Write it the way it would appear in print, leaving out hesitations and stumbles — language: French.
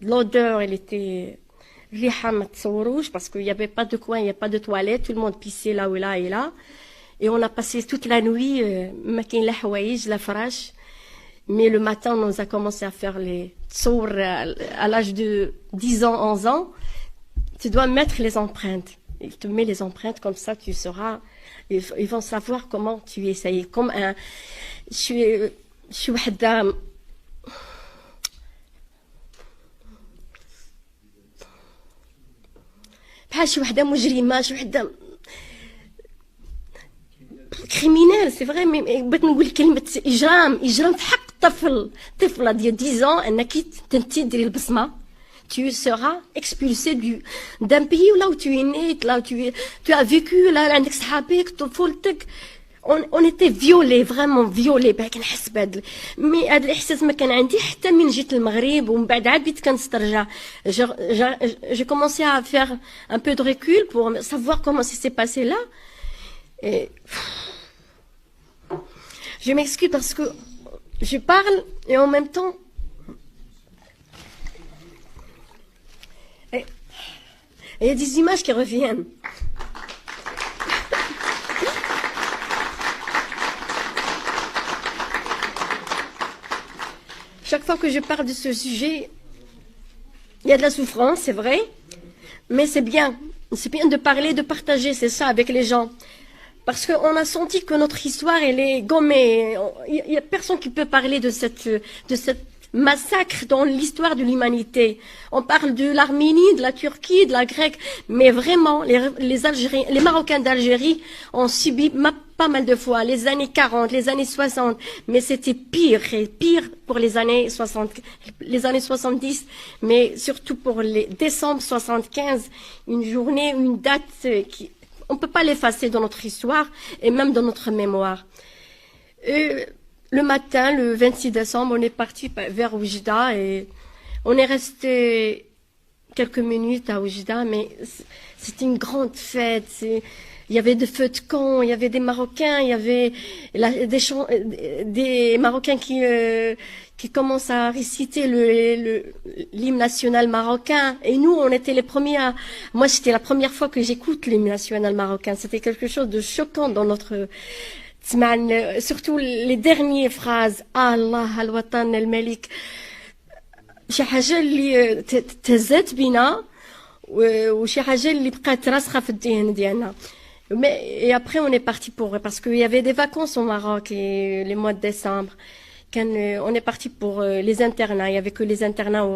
l'odeur, elle était rouge parce qu'il n'y avait pas de coin, il n'y a pas de toilette, tout le monde pissait là ou là et là. Et on a passé toute la nuit, la fraîche. Mais le matin, on a commencé à faire les tsour à l'âge de 10 ans, 11 ans. Tu dois mettre les empreintes. Il te met les empreintes, comme ça tu sauras. Ils vont savoir comment tu es. Ça y est, comme un. Je suis وحدة بحال شي وحدة مجرمة شي وحدة كريمينال سي فري مي بغيت نقول كلمة إجرام في حق طفلة ديال 10 ans أنك تديري البصمة. Tu seras expulsé d'un pays là où tu es né, là où tu as vécu, là عندك صحابك طفولتك. On était violés, vraiment violés. كنحس بهاد مي هاد الاحساس ما كان عندي حتى من جيت المغرب ومن بعد عاد بديت كنسترجع. J'ai commencé à faire un peu de recul pour savoir comment ça s'est passé là. Et je m'excuse parce que je parle et en même temps il y a des images qui reviennent. Chaque fois que je parle de ce sujet, il y a de la souffrance, c'est vrai, mais c'est bien de parler, de partager, c'est ça, avec les gens. Parce qu'on a senti que notre histoire, elle est gommée. Il n'y a personne qui peut parler de cette massacre dans l'histoire de l'humanité. On parle de l'Arménie, de la Turquie, de la Grecque, mais vraiment, les Algériens, les Marocains d'Algérie ont subi pas mal de fois, les années 40, les années 60, mais c'était pire pour les années 70, mais surtout pour les décembre 75, une journée, une date qui, on peut pas l'effacer dans notre histoire et même dans notre mémoire. Le matin, le 26 décembre, on est parti vers Oujda et on est resté quelques minutes à Oujda, mais c'était une grande fête. Il y avait des feux de camp, il y avait des Marocains, il y avait des Marocains qui commencent à réciter l'hymne national marocain. Et nous, on était les premiers à... Moi, c'était la première fois que j'écoute l'hymne national marocain. C'était quelque chose de choquant dans notre... surtout les dernières phrases. Allah, al-Watan, al-Malik. شي حاجة اللي تهزت بينا وشي حاجة اللي بقات راسخة في الذهن ديالنا. Et après, on est parti parce qu'il y avait des vacances au Maroc et les mois de décembre. On est parti pour les internats. Il y avait que les internats